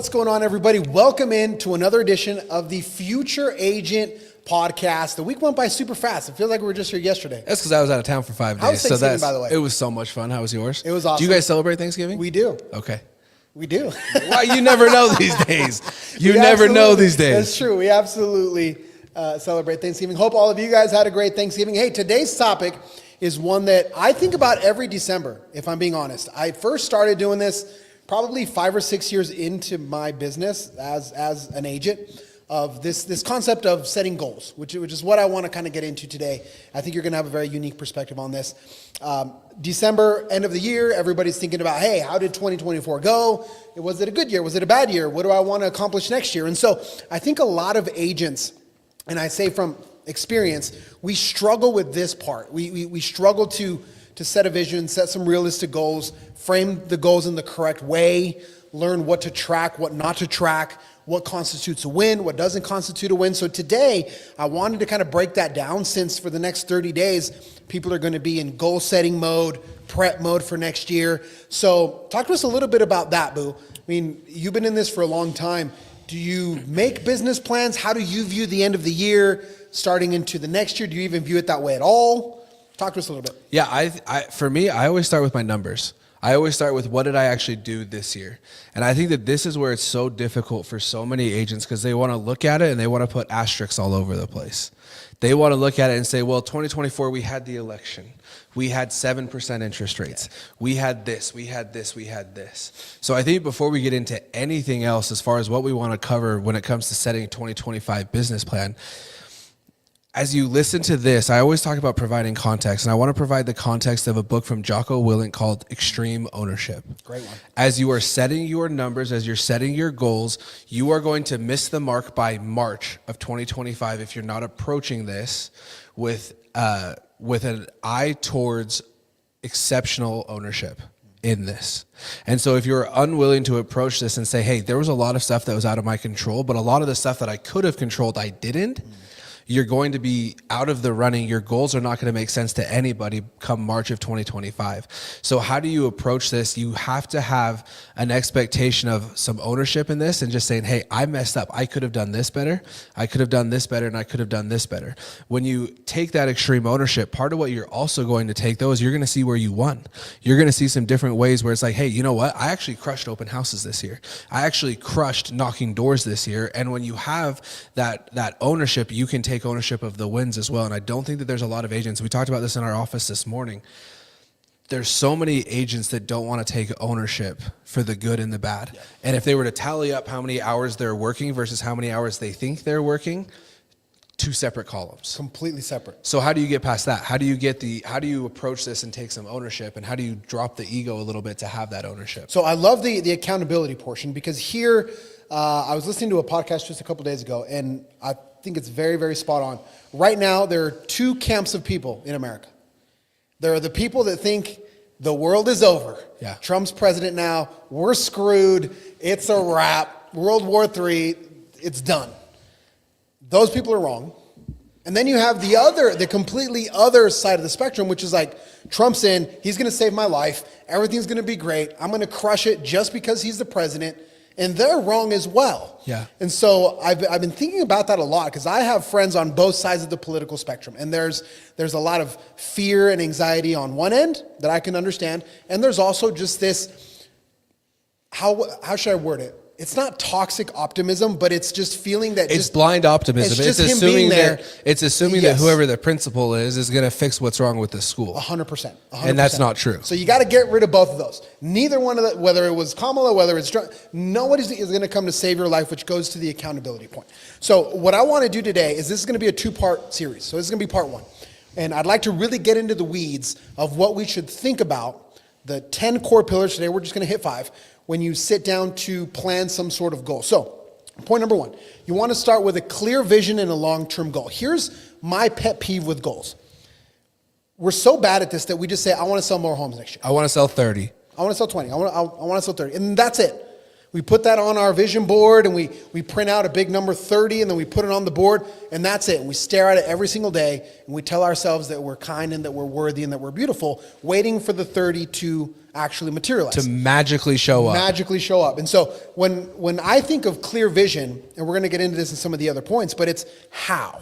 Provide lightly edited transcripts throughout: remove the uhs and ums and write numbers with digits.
What's going on, everybody? Welcome in to another edition of the Future Agent Podcast. The week went by super fast. It feels like we were just here yesterday. That's because I was out of town for 5 days. How was Thanksgiving, by the way? It was so much fun. How was yours? It was awesome. Do you guys celebrate Thanksgiving? We do. Okay. We do. Well, you never know these days. You never know these days. That's true. We absolutely celebrate Thanksgiving. Hope all of you guys had a great Thanksgiving. Hey, today's topic is one that I think about every December, if I'm being honest. I first started doing this probably 5 or 6 years into my business as an agent of this concept of setting goals, which is what I want to kind of get into today. I think you're going to have a very unique perspective on this. December, end of the year, everybody's thinking about, hey, how did 2024 go? Was it a good year? Was it a bad year? What do I want to accomplish next year? And so I think a lot of agents, and I say from experience, we struggle with this part. We struggle to set a vision, set some realistic goals, frame the goals in the correct way, learn what to track, what not to track, what constitutes a win, what doesn't constitute a win. So today, I wanted to kind of break that down, since for the next 30 days, people are going to be in goal setting mode, prep mode for next year. So talk to us a little bit about that, Boo. I mean, you've been in this for a long time. Do you make business plans? How do you view the end of the year, starting into the next year? Do you even view it that way at all? Talk to us a little bit. Yeah, for me, I always start with my numbers. I always start with, what did I actually do this year? And I think that this is where it's so difficult for so many agents, because they want to look at it and they want to put asterisks all over the place. They want to look at it and say, well, 2024, we had the election. We had 7% interest rates. We had this, we had this, we had this. So I think before we get into anything else, as far as what we want to cover when it comes to setting a 2025 business plan, as you listen to this, I always talk about providing context, and I want to provide the context of a book from Jocko Willink called Extreme Ownership. Great one. As you are setting your numbers, as you're setting your goals, you are going to miss the mark by March of 2025 if you're not approaching this with an eye towards exceptional ownership in this. And so if you're unwilling to approach this and say, hey, there was a lot of stuff that was out of my control, but a lot of the stuff that I could have controlled, I didn't, you're going to be out of the running. Your goals are not going to make sense to anybody come March of 2025. So how do you approach this? You have to have an expectation of some ownership in this and just saying, hey, I messed up. I could have done this better. I could have done this better, and I could have done this better. When you take that extreme ownership, part of what you're also going to take, though, is you're going to see where you won. You're going to see some different ways where it's like, hey, you know what? I actually crushed open houses this year. I actually crushed knocking doors this year. And when you have that ownership, you can take ownership of the wins as well. And I don't think that there's a lot of agents. We talked about this in our office this morning. There's so many agents that don't want to take ownership for the good and the bad. Yeah. And if they were to tally up how many hours they're working versus how many hours they think they're working, two separate columns. Completely separate. So how do you get past that? How do you approach this and take some ownership? And how do you drop the ego a little bit to have that ownership? So I love the accountability portion, because here, I was listening to a podcast just a couple days ago, and I think it's very, very spot on. Right now, there are two camps of people in America. There are the people that think the world is over. Yeah. Trump's president now. We're screwed. It's a wrap. World War III. It's done. Those people are wrong. And then you have the completely other side of the spectrum, which is like, Trump's in. He's going to save my life. Everything's going to be great. I'm going to crush it just because he's the president. And they're wrong as well. Yeah. And so I've been thinking about that a lot, because I have friends on both sides of the political spectrum. And there's a lot of fear and anxiety on one end that I can understand. And there's also just this, how should I word it? It's not toxic optimism, but it's just feeling that it's blind optimism. It's assuming that whoever the principal is going to fix what's wrong with the school. 100%. And that's not true. So you got to get rid of both of those. Neither one of the, whether it was Kamala, whether it's Trump, nobody is going to come to save your life, which goes to the accountability point. So what I want to do today is, this is going to be a 2-part series. So this is going to be part 1. And I'd like to really get into the weeds of what we should think about, the 10 core pillars. Today we're just going to hit 5. When you sit down to plan some sort of goal. So, point number 1, you want to start with a clear vision and a long-term goal. Here's my pet peeve with goals. We're so bad at this that we just say, I want to sell more homes next year. I want to sell 30. I want to sell 20. I want to sell 30. And that's it. We put that on our vision board and we print out a big number 30 and then we put it on the board and that's it. And we stare at it every single day and we tell ourselves that we're kind and that we're worthy and that we're beautiful, waiting for the 30 to actually materialize. To magically show up. Magically show up. And so when I think of clear vision, and we're going to get into this in some of the other points, but it's how.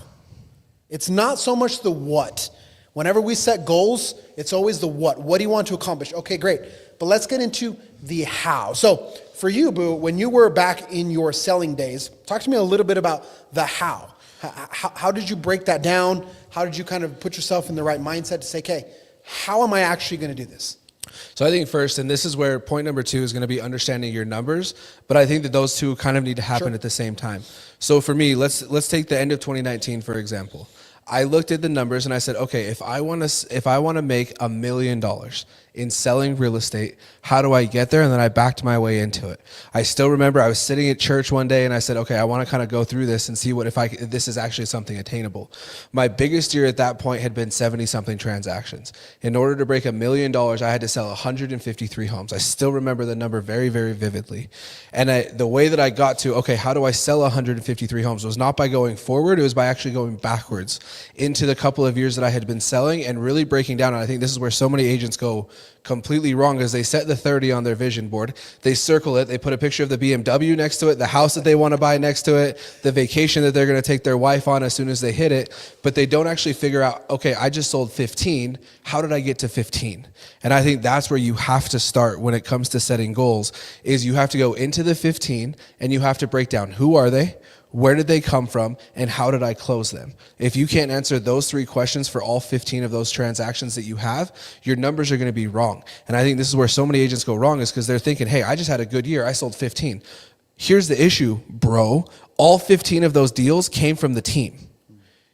It's not so much the what. Whenever we set goals, it's always the what. What do you want to accomplish? Okay, great. But let's get into the how. So for you, Boo, when you were back in your selling days, talk to me a little bit about the how. How did you break that down? How did you kind of put yourself in the right mindset to say, okay, how am I actually going to do this? So I think first, and this is where point number 2 is going to be understanding your numbers, but I think that those two kind of need to happen at the same time. So for me, let's take the end of 2019, for example. I looked at the numbers and I said, okay, if I want to make $1 million in selling real estate, how do I get there? And then I backed my way into it. I still remember I was sitting at church one day and I said, okay, I want to kind of go through this and see if this is actually something attainable. My biggest year at that point had been 70 something transactions. In order to break $1 million, I had to sell 153 homes. I still remember the number very, very vividly. And the way that I got to, okay, how do I sell 153 homes was not by going forward, it was by actually going backwards into the couple of years that I had been selling and really breaking down. And I think this is where so many agents go completely wrong, is they set the 30 on their vision board, they circle it, they put a picture of the BMW next to it, the house that they want to buy next to it, the vacation that they're going to take their wife on as soon as they hit it, but they don't actually figure out, okay, I just sold 15, how did I get to 15? And I think that's where you have to start when it comes to setting goals, is you have to go into the 15 and you have to break down, who are they? Where did they come from, and how did I close them? If you can't answer those 3 questions for all 15 of those transactions that you have, your numbers are going to be wrong. And I think this is where so many agents go wrong, is because they're thinking, hey, I just had a good year. I sold 15. Here's the issue, bro. All 15 of those deals came from the team.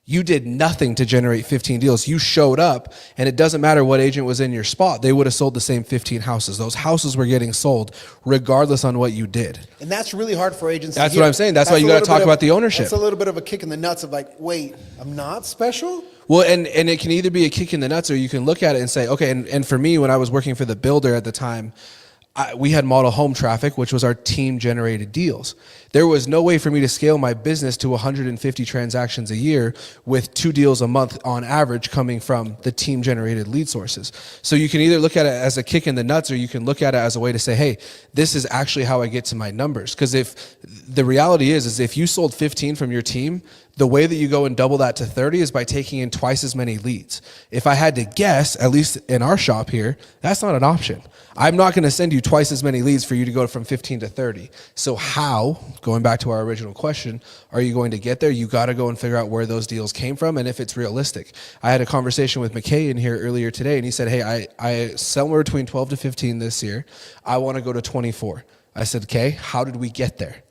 You did nothing to generate 15 deals. You showed up, and it doesn't matter what agent was in your spot. They would have sold the same 15 houses. Those houses were getting sold regardless on what you did. And that's really hard for agents That's to hear. what I'm saying. That's why you got to talk about the ownership. That's a little bit of a kick in the nuts of like, wait, I'm not special? Well, and it can either be a kick in the nuts, or you can look at it and say, okay, and for me, when I was working for the builder at the time, we had model home traffic, which was our team generated deals. There was no way for me to scale my business to 150 transactions a year with 2 deals a month on average coming from the team generated lead sources. So you can either look at it as a kick in the nuts, or you can look at it as a way to say, hey, this is actually how I get to my numbers. Because if the reality is if you sold 15 from your team, the way that you go and double that to 30 is by taking in twice as many leads. If I had to guess, at least in our shop here, that's not an option. I'm not going to send you twice as many leads for you to go from 15 to 30. So how, going back to our original question, are you going to get there? You got to go and figure out where those deals came from and if it's realistic. I had a conversation with McKay in here earlier today, and he said, hey, I somewhere between 12 to 15 this year. I want to go to 24. I said, okay, how did we get there?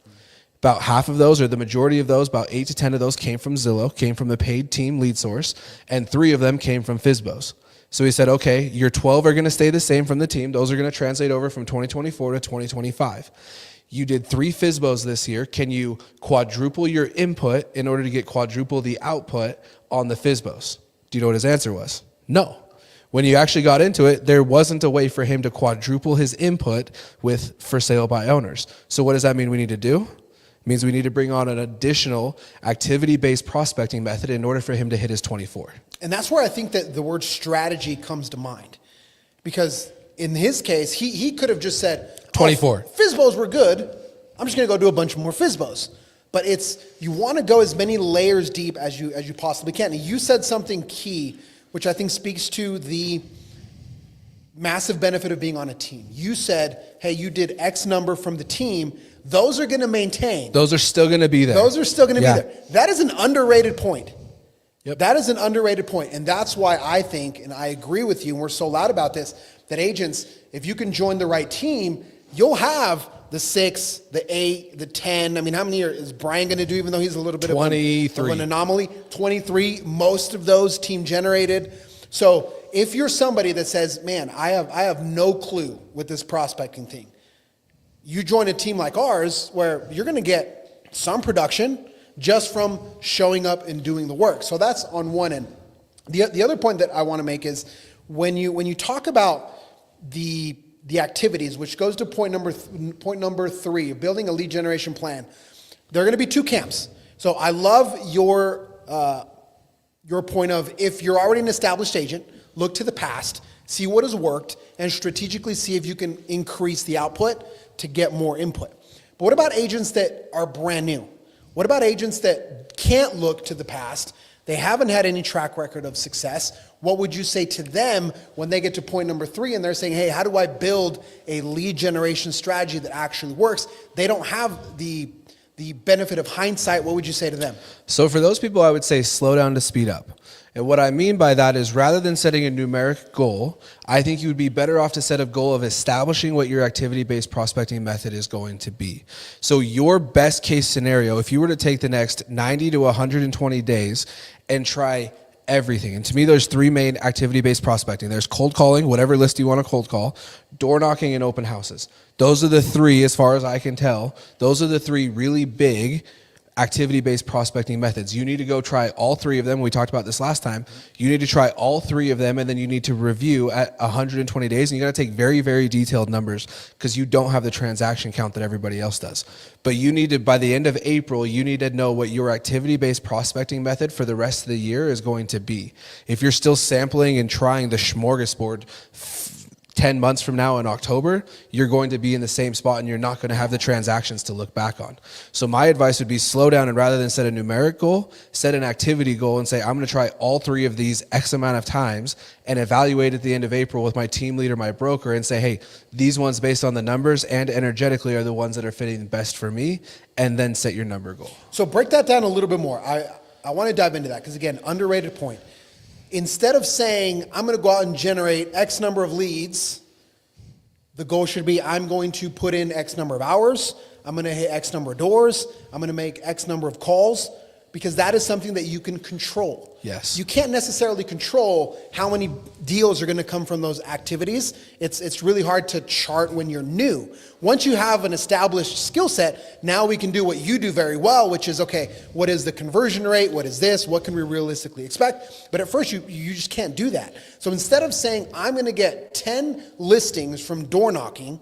About half of those, or the majority of those, about 8 to 10 of those came from Zillow, came from the paid team lead source, and 3 of them came from FSBOs. So he said, okay, your 12 are going to stay the same from the team. Those are going to translate over from 2024 to 2025. You did 3 FSBOs this year. Can you quadruple your input in order to get quadruple the output on the FSBOs? Do you know what his answer was? No. When you actually got into it, there wasn't a way for him to quadruple his input with for sale by owners. So what does that mean we need to do? It means we need to bring on an additional activity-based prospecting method in order for him to hit his 24. And that's where I think that the word strategy comes to mind. Because in his case, he could have just said, 24. FSBOs were good. I'm just going to go do a bunch more FSBOs. But you want to go as many layers deep as you possibly can. And you said something key, which I think speaks to the massive benefit of being on a team. You said, hey, you did X number from the team. Those are going to maintain. Those are still going to be there. Those are still going to be there. That is an underrated point. Yep. That is an underrated point. And that's why I think, and I agree with you, and we're so loud about this, that agents, if you can join the right team, you'll have the 6, the 8, the 10. I mean, how many is Brian going to do, even though he's a little bit of an anomaly? 23, most of those team generated. So if you're somebody that says, man, I have no clue with this prospecting thing, you join a team like ours where you're going to get some production just from showing up and doing the work. So that's on one end. The other point that I want to make is when you talk about the the activities, which goes to point number 3, building a lead generation plan. There are going to be 2 camps. So I love your point of, if you're already an established agent, look to the past, see what has worked, and strategically see if you can increase the output to get more input. But what about agents that are brand new? What about agents that can't look to the past? They haven't had any track record of success. What would you say to them when they get to point number 3 and they're saying, hey, how do I build a lead generation strategy that actually works? They don't have the benefit of hindsight. What would you say to them? So for those people, I would say slow down to speed up. And what I mean by that is, rather than setting a numeric goal, I think you would be better off to set a goal of establishing what your activity-based prospecting method is going to be. So your best case scenario, if you were to take the next 90 to 120 days and try everything. And to me, there's 3 main activity-based prospecting. There's cold calling, whatever list you want to cold call, door knocking, and open houses. Those are the 3, as far as I can tell. Those are the 3 really big activity-based prospecting methods. You need to go try all 3 of them. We talked about this last time. You need to try all 3 of them, and then you need to review at 120 days. And you got to take very, very detailed numbers, because you don't have the transaction count that everybody else does. But you need to, by the end of April, you need to know what your activity-based prospecting method for the rest of the year is going to be. If you're still sampling and trying the smorgasbord 10 months from now in October, you're going to be in the same spot, and you're not going to have the transactions to look back on. So my advice would be slow down, and rather than set a numeric goal, set an activity goal and say, I'm going to try all 3 of these X amount of times and evaluate at the end of April with my team leader, my broker, and say, hey, these ones based on the numbers and energetically are the ones that are fitting best for me, and then set your number goal. So break that down a little bit more. I want to dive into that, because again, underrated point. Instead of saying, I'm going to go out and generate X number of leads, the goal should be, I'm going to put in X number of hours, I'm going to hit X number of doors, I'm going to make X number of calls, because that is something that you can control. Yes. You can't necessarily control how many deals are going to come from those activities. It's really hard to chart when you're new. Once you have an established skill set, now we can do what you do very well, which is, okay, what is the conversion rate? What is this? What can we realistically expect? But at first, you just can't do that. So instead of saying, I'm going to get 10 listings from door knocking,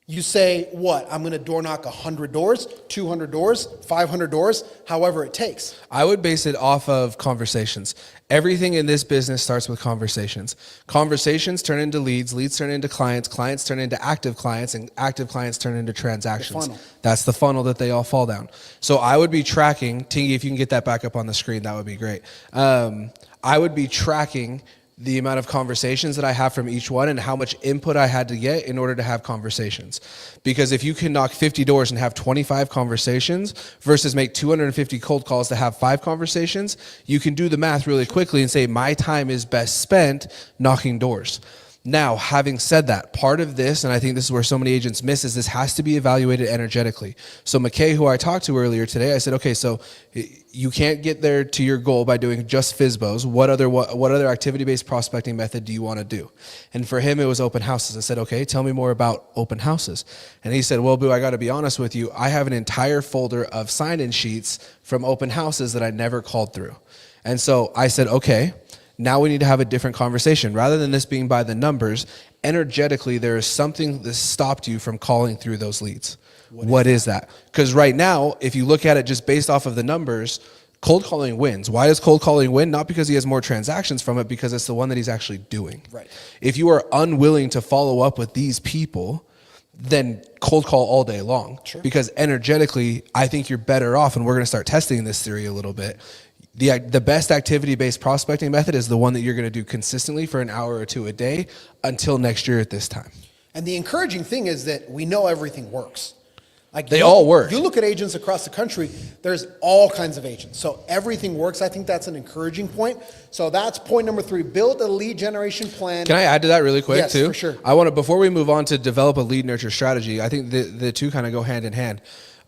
you say, what? I'm going to door knock 100 doors, 200 doors, 500 doors, however it takes. I would base it off of conversations. Everything in this business starts with conversations. Conversations turn into leads, leads turn into clients, clients turn into active clients, and active clients turn into transactions. The funnel. That's the funnel that they all fall down. So I would be tracking, Tingy, if you can get that back up on the screen, that would be great. I would be tracking the amount of conversations that I have from each one and how much input I had to get in order to have conversations. Because if you can knock 50 doors and have 25 conversations versus make 250 cold calls to have 5 conversations, you can do the math really quickly and say, my time is best spent knocking doors. Now, having said that, part of this, and I think this is where so many agents miss, is this has to be evaluated energetically. So McKay, who I talked to earlier today, I said, okay, so you can't get there to your goal by doing just FSBOs. What other activity-based prospecting method do you want to do? And for him, it was open houses. I said, okay, tell me more about open houses. And he said, well, Boo, I got to be honest with you. I have an entire folder of sign-in sheets from open houses that I never called through. And so I said, okay, now we need to have a different conversation. Rather than this being by the numbers, energetically, there is something that stopped you from calling through those leads. What is that? Because right now, if you look at it just based off of the numbers, cold calling wins. Why does cold calling win? Not because he has more transactions from it, because it's the one that he's actually doing. Right. If you are unwilling to follow up with these people, then cold call all day long. Sure. Because energetically, I think you're better off, and we're going to start testing this theory a little bit. The best activity-based prospecting method is the one that you're going to do consistently for an hour or 2 a day until next year at this time. And the encouraging thing is that we know everything works. Like they all work. You look at agents across the country, there's all kinds of agents. So everything works. I think that's an encouraging point. So that's point number 3, build a lead generation plan. Can I add to that really quick too? Yes, for sure. I want to, before we move on to develop a lead nurture strategy, I think the two kind of go hand in hand.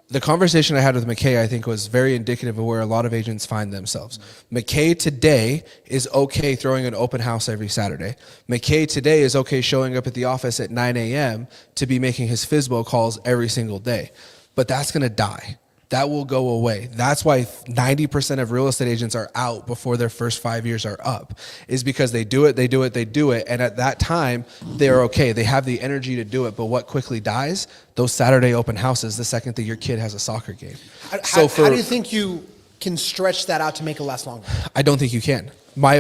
The conversation I had with McKay, I think, was very indicative of where a lot of agents find themselves. McKay today is okay throwing an open house every Saturday. McKay today is okay showing up at the office at 9 a.m. to be making his FSBO calls every single day. But that's going to die. that will go away. That's why 90% of real estate agents are out before their first 5 years are up, is because they do it. And at that time, they're okay. They have the energy to do it. But what quickly dies? Those Saturday open houses the second that your kid has a soccer game. How do you think you can stretch that out to make it last longer? I don't think you can. My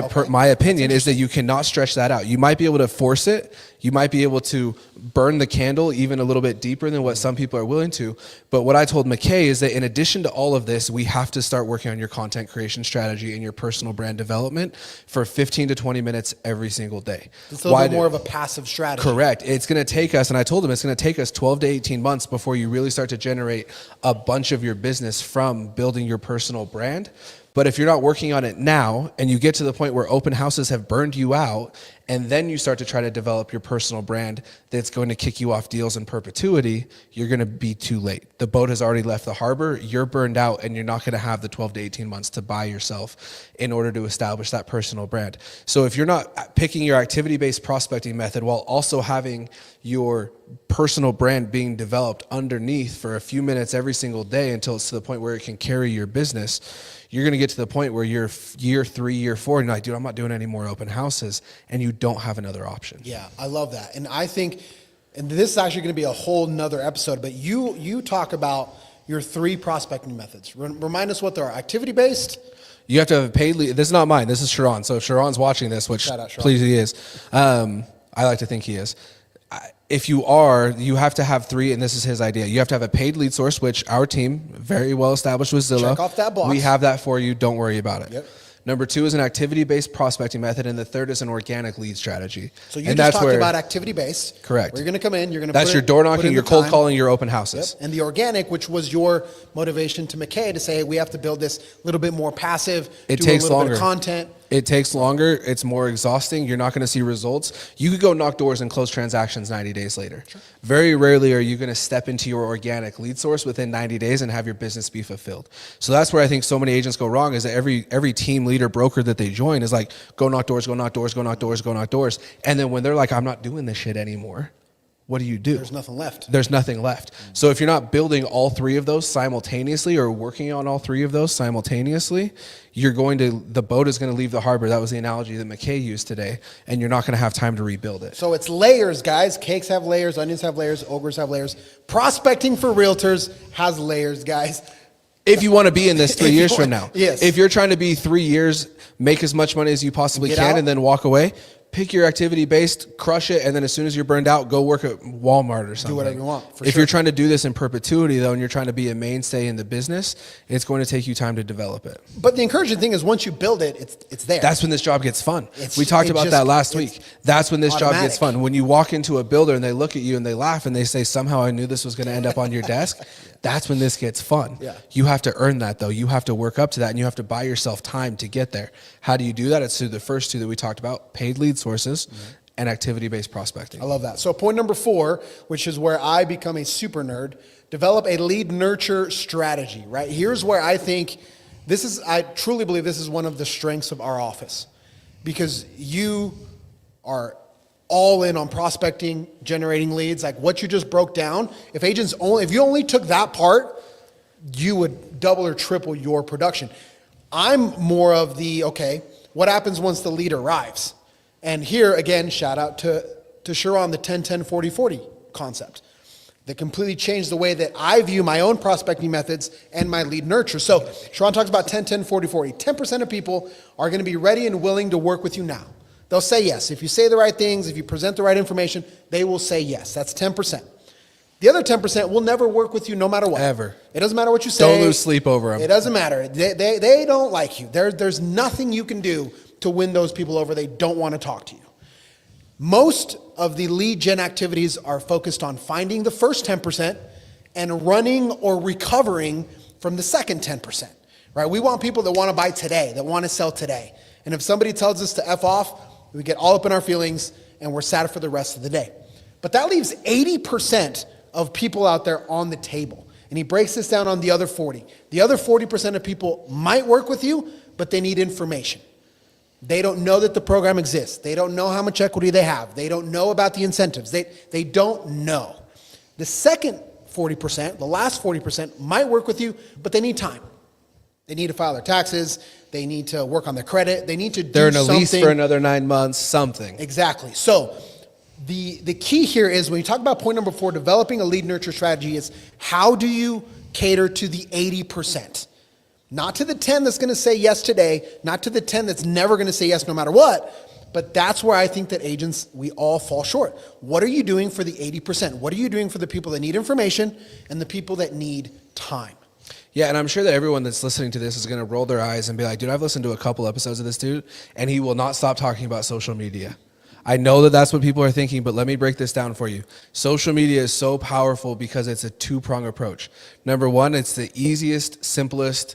opinion is that you cannot stretch that out. You might be able to force it. You might be able to burn the candle even a little bit deeper than what some people are willing to. But what I told McKay is that in addition to all of this, we have to start working on your content creation strategy and your personal brand development for 15 to 20 minutes every single day. It's a little bit more of a passive strategy. Correct. It's going to take us, and I told him it's going to take us 12 to 18 months before you really start to generate a bunch of your business from building your personal brand. But if you're not working on it now and you get to the point where open houses have burned you out, and then you start to try to develop your personal brand that's going to kick you off deals in perpetuity, you're going to be too late. The boat has already left the harbor, you're burned out, and you're not going to have the 12 to 18 months to buy yourself in order to establish that personal brand. So if you're not picking your activity-based prospecting method while also having your personal brand being developed underneath for a few minutes every single day until it's to the point where it can carry your business, you're going to get to the point where you're year 3, year 4, and you're like, dude, I'm not doing any more open houses, and you don't have another option. Yeah, I love that. And I think, and this is actually going to be a whole nother episode, but you talk about your 3 prospecting methods. Remind us what they are. Activity-based? You have to have a paid lead. This is not mine. This is Sharon. So if Sharon's watching this, which please he is. I like to think he is. If you are, you have to have 3, and this is his idea. You have to have a paid lead source, which our team, very well established with Zillow. Check off that box. We have that for you. Don't worry about it. Yep. Number 2 is an activity-based prospecting method, and the third is an organic lead strategy. So you just talked about activity-based. Correct. Where you're going to come in, you're going to That's your door knocking, your cold calling, your open houses. Yep. And the organic, which was your motivation to McKay to say, hey, we have to build this a little bit more passive. It takes longer. Bit of content. It takes longer. It's more exhausting. You're not going to see results. You could go knock doors and close transactions 90 days later. Sure. Very rarely are you going to step into your organic lead source within 90 days and have your business be fulfilled. So that's where I think so many agents go wrong, is that every team leader broker that they join is like, go knock doors, go knock doors, go knock doors, go knock doors. And then when they're like, I'm not doing this shit anymore, what do? There's nothing left. There's nothing left. So if you're not building all 3 of those simultaneously or working on all 3 of those simultaneously, the boat is going to leave the harbor. That was the analogy that McKay used today, and you're not going to have time to rebuild it. So it's layers, guys. Cakes have layers, onions have layers, ogres have layers. Prospecting for realtors has layers, guys. If you want to be in this 3 years from now. Yes. If you're trying to be 3 years, make as much money as you possibly can, and then walk away, pick your activity-based, crush it, and then as soon as you're burned out, go work at Walmart or something. Do whatever you want, If you're trying to do this in perpetuity, though, and you're trying to be a mainstay in the business, it's going to take you time to develop it. But the encouraging thing is once you build it, it's there. That's when this job gets fun. We talked about that last week. That's when this job gets fun. When you walk into a builder and they look at you and they laugh and they say, somehow I knew this was going to end up on your desk, that's when this gets fun. Yeah. You have to earn that, though. You have to work up to that, and you have to buy yourself time to get there. How do you do that? It's through the first 2 that we talked about, paid lead sources and activity-based prospecting. I love that. So point number 4, which is where I become a super nerd, develop a lead nurture strategy, right? Here's where I think I truly believe this is one of the strengths of our office, because you are all in on prospecting, generating leads, like what you just broke down. If you only took that part, you would double or triple your production. I'm more of what happens once the lead arrives? And here, again, shout out to Sharon, the 10-10-40-40 concept that completely changed the way that I view my own prospecting methods and my lead nurture. So Sharon talks about 10-10-40-40. 10% of people are going to be ready and willing to work with you now. They'll say yes. If you say the right things, if you present the right information, they will say yes. That's 10%. The other 10% will never work with you no matter what. Ever. It doesn't matter what you say. Don't lose sleep over them. It doesn't matter. They don't like you. There's nothing you can do to win those people over. They don't want to talk to you. Most of the lead gen activities are focused on finding the first 10% and running or recovering from the second 10%. Right? We want people that want to buy today, that want to sell today. And if somebody tells us to F off, we get all up in our feelings and we're sad for the rest of the day. But that leaves 80% of people out there on the table. And he breaks this down on the other 40. The other 40% of people might work with you, but they need information. They don't know that the program exists. They don't know how much equity they have. They don't know about the incentives. They don't know. The second 40%. The last 40% might work with you, but they need time. They need to file their taxes. They need to work on their credit. They need to do something. They're in a lease for another 9 months, something. Exactly. So the key here is when you talk about point number 4, developing a lead nurture strategy, is how do you cater to the 80%? Not to the 10 that's going to say yes today, not to the 10 that's never going to say yes no matter what. But that's where I think that agents, we all fall short. What are you doing for the 80%? What are you doing for the people that need information and the people that need time? Yeah, and I'm sure that everyone that's listening to this is going to roll their eyes and be like, dude, I've listened to a couple episodes of this dude, and he will not stop talking about social media. I know that that's what people are thinking, but let me break this down for you. Social media is so powerful because it's a two-prong approach. Number one, it's the easiest, simplest,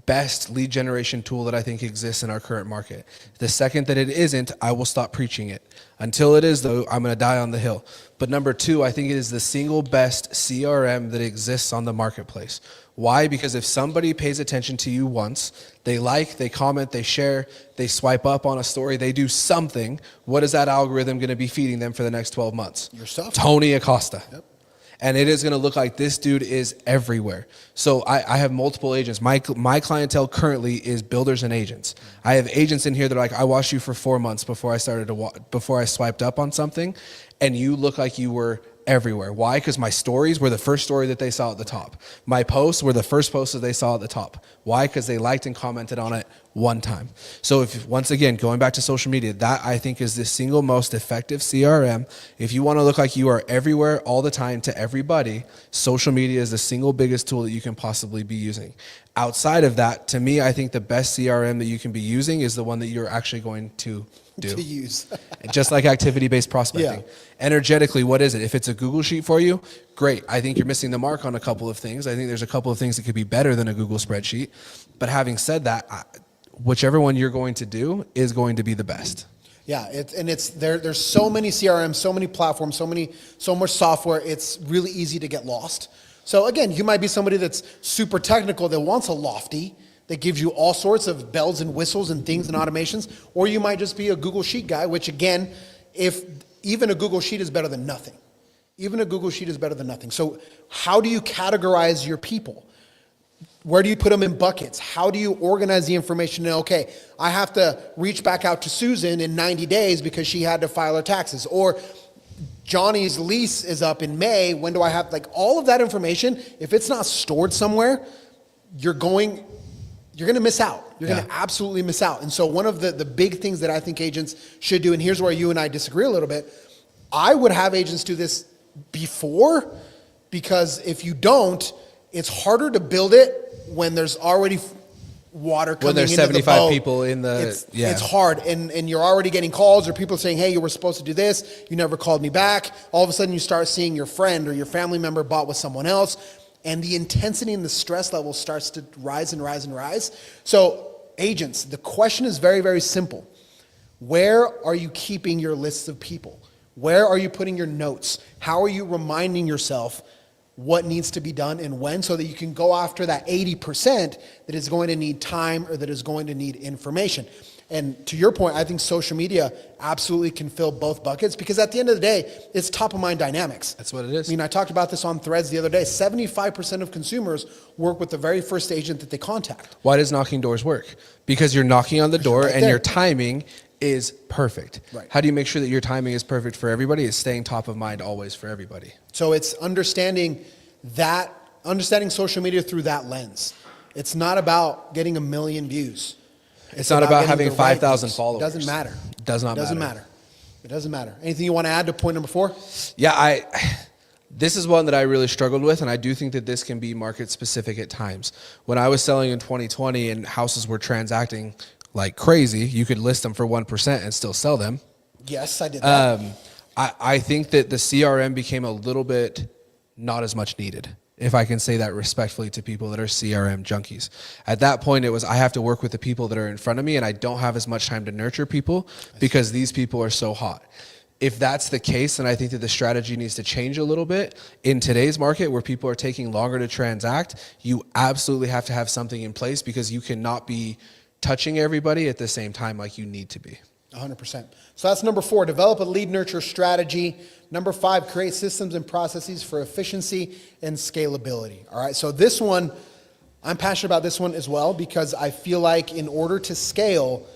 best lead generation tool that I think exists in our current market. The second that it isn't, I will stop preaching it. Until it is, though, I'm going to die on the hill. But number two, I think it is the single best CRM that exists on the marketplace. Why? Because if somebody pays attention to you once, they like, they comment, they share, they swipe up on a story, they do something, what is that algorithm going to be feeding them for the next 12 months? Yourself. Tony Acosta. Yep. And it is going to look like this dude is everywhere. So I have multiple agents. My clientele currently is builders and agents. I have agents in here that are like, I watched you for 4 months before I swiped up on something, and you look like you were everywhere. Why? Because my stories were the first story that they saw at the top. My posts were the first posts that they saw at the top. Why? Because they liked and commented on it one time. So if, once again, going back to social media, that I think is the single most effective CRM. If you want to look like you are everywhere all the time to everybody, social media is the single biggest tool that you can possibly be using. Outside of that, to me, I think the best CRM that you can be using is the one that you're actually going to do. To use. Just like activity-based prospecting. Yeah. Energetically, what is it? If it's a Google Sheet for you, great. I think you're missing the mark on a couple of things. I think there's a couple of things that could be better than a Google spreadsheet. But having said that, whichever one you're going to do is going to be the best. Yeah, there's so many CRMs, so many platforms, so much software. It's really easy to get lost. So again, you might be somebody that's super technical that wants a Lofty that gives you all sorts of bells and whistles and things and automations, or you might just be a Google Sheet guy, which again, if even a Google Sheet is better than nothing. Even a Google Sheet is better than nothing. So how do you categorize your people? Where do you put them in buckets? How do you organize the information? And okay, I have to reach back out to Susan in 90 days because she had to file her taxes. Or Johnny's lease is up in May. When do I have, like, all of that information, if it's not stored somewhere, you're going to miss out. You're going to absolutely miss out. And so one of the big things that I think agents should do, and here's where you and I disagree a little bit, I would have agents do this before, because if you don't, it's harder to build it when there's already water coming into the boat. When there's 75 people in the... It's hard, and you're already getting calls or people saying, hey, you were supposed to do this, you never called me back. All of a sudden you start seeing your friend or your family member bought with someone else, and the intensity and the stress level starts to rise and rise and rise. So agents, the question is very, very simple. Where are you keeping your lists of people? Where are you putting your notes? How are you reminding yourself what needs to be done and when, so that you can go after that 80% that is going to need time or that is going to need information? And to your point, I think social media absolutely can fill both buckets, because at the end of the day, it's top of mind dynamics. That's what it is. I mean, I talked about this on Threads the other day. 75% of consumers work with the very first agent that they contact. Why does knocking doors work? Because you're knocking on the door Right and there. your timing is perfect. Right. How do you make sure that your timing is perfect for everybody? It's staying top of mind always for everybody. So it's understanding social media through that lens. It's not about getting 1 million views. It's not about getting having the 5,000 views. followers. It doesn't matter. Does not It doesn't matter. matter. It doesn't matter. Anything you want to add to point number 4? Yeah, this is one that I really struggled with, and I do think that this can be market specific at times. When I was selling in 2020 and houses were transacting like crazy, you could list them for 1% and still sell them. Yes, I did that. I think that the CRM became a little bit not as much needed, if I can say that respectfully to people that are CRM junkies. At that point, it was, I have to work with the people that are in front of me, and I don't have as much time to nurture people because these people are so hot. If that's the case, then I think that the strategy needs to change a little bit. In today's market, where people are taking longer to transact, you absolutely have to have something in place, because you cannot be touching everybody at the same time like you need to be. 100%. So that's number 4, develop a lead nurture strategy. Number 5, create systems and processes for efficiency and scalability. All right, so this one, I'm passionate about this one as well because I feel like in order to scale,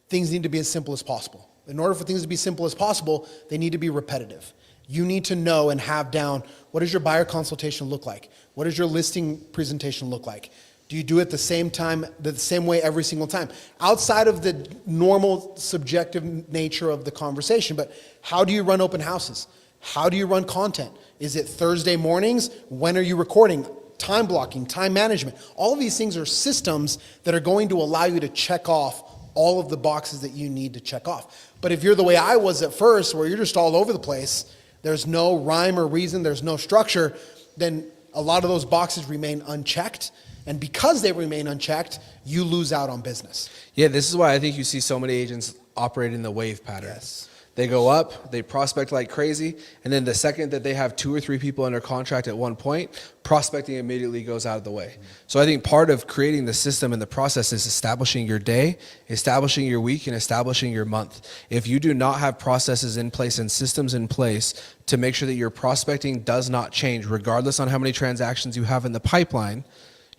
things need to be as simple as possible. In order for things to be simple as possible, they need to be repetitive. You need to know and have down, what does your buyer consultation look like? What does your listing presentation look like? Do you do it the same time, the same way every single time? Outside of the normal subjective nature of the conversation, but how do you run open houses? How do you run content? Is it Thursday mornings? When are you recording? Time blocking, time management. All of these things are systems that are going to allow you to check off all of the boxes that you need to check off. But if you're the way I was at first, where you're just all over the place, there's no rhyme or reason, there's no structure, then a lot of those boxes remain unchecked. And because they remain unchecked, you lose out on business. Yeah, this is why I think you see so many agents operate in the wave pattern. Yes. They go up, they prospect like crazy, and then the second that they have 2 or 3 people under contract at one point, prospecting immediately goes out of the way. So I think part of creating the system and the process is establishing your day, establishing your week, and establishing your month. If you do not have processes in place and systems in place to make sure that your prospecting does not change, regardless on how many transactions you have in the pipeline,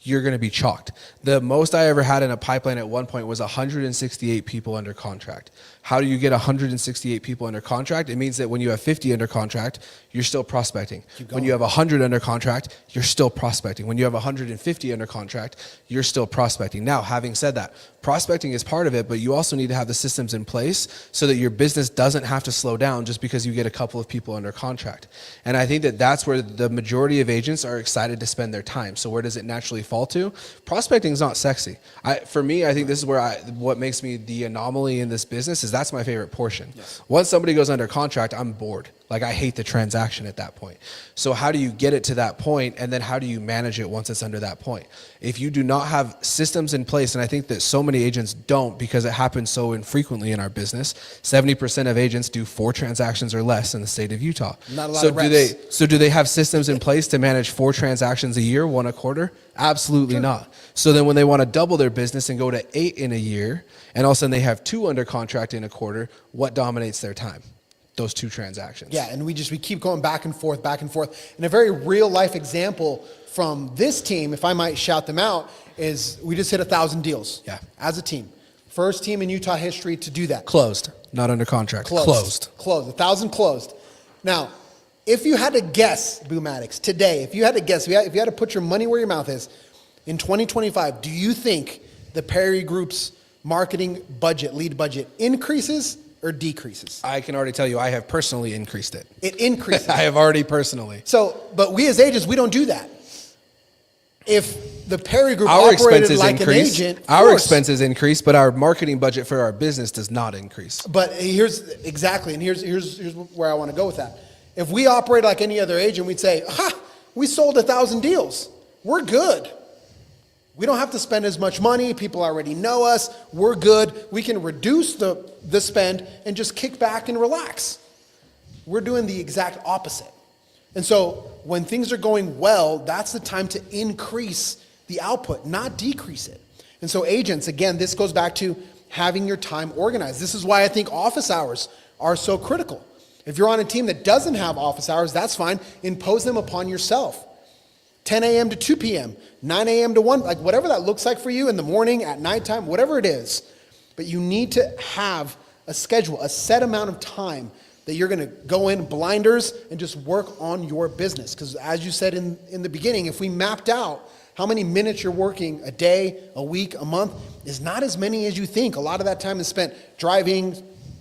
you're going to be chalked. The most I ever had in a pipeline at one point was 168 people under contract. How do you get 168 people under contract? It means that when you have 50 under contract, you're still prospecting. When you have 100 under contract, you're still prospecting. When you have 150 under contract, you're still prospecting. Now, having said that, prospecting is part of it, but you also need to have the systems in place so that your business doesn't have to slow down just because you get a couple of people under contract. And I think that that's where the majority of agents are excited to spend their time. So where does it naturally fall to? Prospecting is not sexy. For me, I think this is where what makes me the anomaly in this business is that's my favorite portion. Yes. Once somebody goes under contract, I'm bored. Like I hate the transaction at that point. So how do you get it to that point, and then how do you manage it once it's under that point? If you do not have systems in place, and I think that so many agents don't because it happens so infrequently in our business, 70% of agents do 4 transactions or less in the state of Utah. Not a lot of reps. Do they have systems in place to manage 4 transactions a year, 1 a quarter? Absolutely not. So then when they want to double their business and go to 8 in a year, and all of a sudden they have 2 under contract in a quarter, what dominates their time? Those 2 transactions. Yeah, and we keep going back and forth. And a very real life example from this team, if I might shout them out, is we just hit 1,000 deals. Yeah. As a team. First team in Utah history to do that. Closed, not under contract. Closed. 1,000 closed. Now, if you had to guess, Boom Addicts, today, if you had to guess, if you had to put your money where your mouth is, in 2025, do you think the Perry Group's marketing budget, lead budget, increases or decreases? I can already tell you I have personally increased it. It increases. I have already personally. So, but we as agents, we don't do that. If the Perry Group Our operated expenses like increase. an agent, Our expenses increase, but our marketing budget for our business does not increase. But here's where I want to go with that. If we operate like any other agent, we'd say, we sold 1,000 deals. We're good. We don't have to spend as much money. People already know us. We're good. We can reduce the spend and just kick back and relax. We're doing the exact opposite. And so when things are going well, that's the time to increase the output, not decrease it. And so agents, again, this goes back to having your time organized. This is why I think office hours are so critical. If you're on a team that doesn't have office hours, that's fine. Impose them upon yourself. 10 a.m. to 2 p.m., 9 a.m. to 1, like whatever that looks like for you in the morning, at nighttime, whatever it is. But you need to have a schedule, a set amount of time that you're going to go in blinders and just work on your business. Because as you said in the beginning, if we mapped out how many minutes you're working a day, a week, a month, is not as many as you think. A lot of that time is spent driving,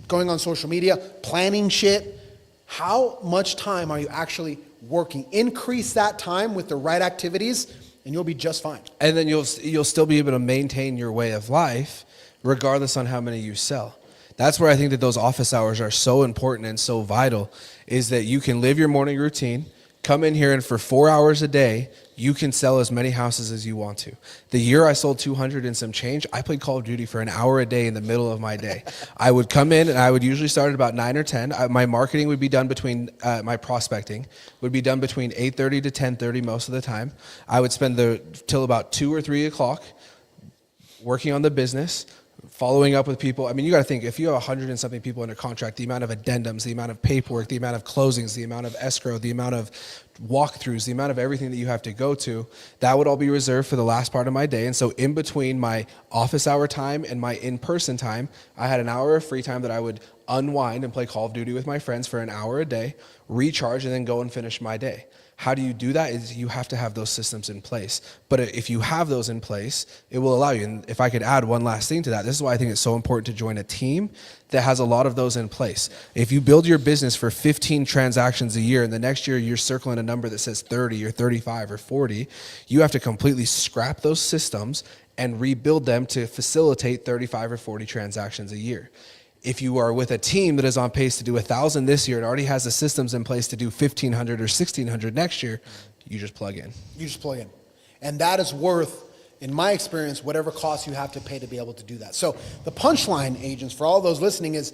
going on social media, planning shit. How much time are you actually working? Increase that time with the right activities and you'll be just fine. And then you'll still be able to maintain your way of life regardless on how many you sell. That's where I think that those office hours are so important and so vital, is that you can live your morning routine, come in here, and for 4 hours a day, you can sell as many houses as you want to. The year I sold 200 and some change, I played Call of Duty for an hour a day in the middle of my day. I would come in and I would usually start at about 9 or 10. My marketing would be done my prospecting would be done between 8:30 to 10:30 most of the time. I would spend till about 2 or 3 o'clock working on the business. following up with people. I mean, you got to think, if you have 100 and something people under contract, the amount of addendums, the amount of paperwork, the amount of closings, the amount of escrow, the amount of walkthroughs, the amount of everything that you have to go to, that would all be reserved for the last part of my day. And so in between my office hour time and my in-person time, I had an hour of free time that I would unwind and play Call of Duty with my friends for an hour a day, recharge, and then go and finish my day. How do you do that? Is you have to have those systems in place. But if you have those in place, it will allow you. And if I could add one last thing to that, this is why I think it's so important to join a team that has a lot of those in place. If you build your business for 15 transactions a year and the next year you're circling a number that says 30 or 35 or 40, you have to completely scrap those systems and rebuild them to facilitate 35 or 40 transactions a year. If you are with a team that is on pace to do 1,000 this year and already has the systems in place to do 1,500 or 1,600 next year, you just plug in. You just plug in. And that is worth, in my experience, whatever cost you have to pay to be able to do that. So the punchline, agents, for all those listening, is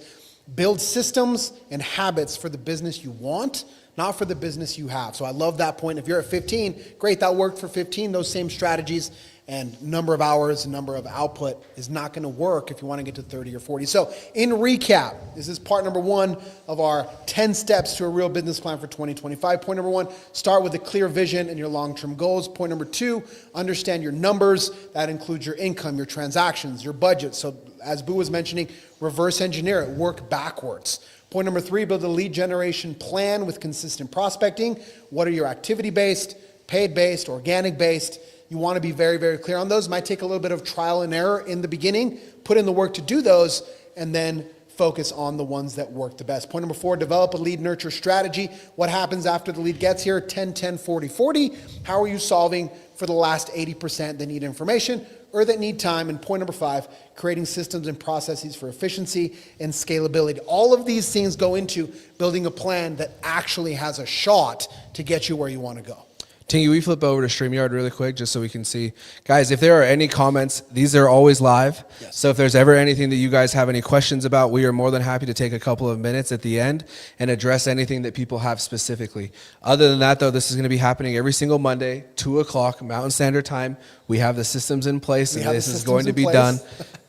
build systems and habits for the business you want, not for the business you have. So I love that point. If you're at 15, great, that worked for 15, those same strategies and number of hours, number of output is not going to work if you want to get to 30 or 40. So in recap, this is part number 1 of our 10 steps to a real business plan for 2025. Point number 1, start with a clear vision and your long-term goals. Point number 2, understand your numbers. That includes your income, your transactions, your budget. So as Boo was mentioning, reverse engineer it, work backwards. Point number 3, build a lead generation plan with consistent prospecting. What are your activity-based, paid-based, organic-based? You want to be very, very clear on those. Might take a little bit of trial and error in the beginning. Put in the work to do those, and then focus on the ones that work the best. Point number 4, develop a lead nurture strategy. What happens after the lead gets here? 10, 10, 40, 40. How are you solving for the last 80% that need information or that need time? And point number 5, creating systems and processes for efficiency and scalability. All of these things go into building a plan that actually has a shot to get you where you want to go. Tingy, we flip over to StreamYard really quick just so we can see. Guys, if there are any comments, these are always live. Yes. So if there's ever anything that you guys have any questions about, we are more than happy to take a couple of minutes at the end and address anything that people have specifically. Other than that, though, this is going to be happening every single Monday, 2 o'clock Mountain Standard Time. We have the systems in place, and this is going to be done.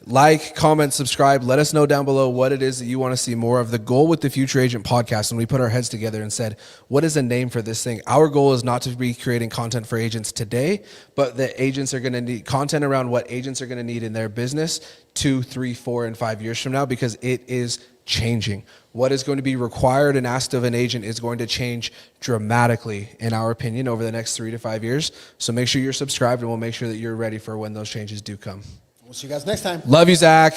Like, comment, subscribe. Let us know down below what it is that you want to see more of. The goal with the Future Agent podcast, when we put our heads together and said, what is a name for this thing? Our goal is not to be creating content for agents today, but that agents are going to need content around what agents are going to need in their business 2, 3, 4, and 5 years from now, because it is changing. What is going to be required and asked of an agent is going to change dramatically, in our opinion, over the next 3 to 5 years. So make sure you're subscribed, and we'll make sure that you're ready for when those changes do come. We'll see you guys next time. Love you, Zach.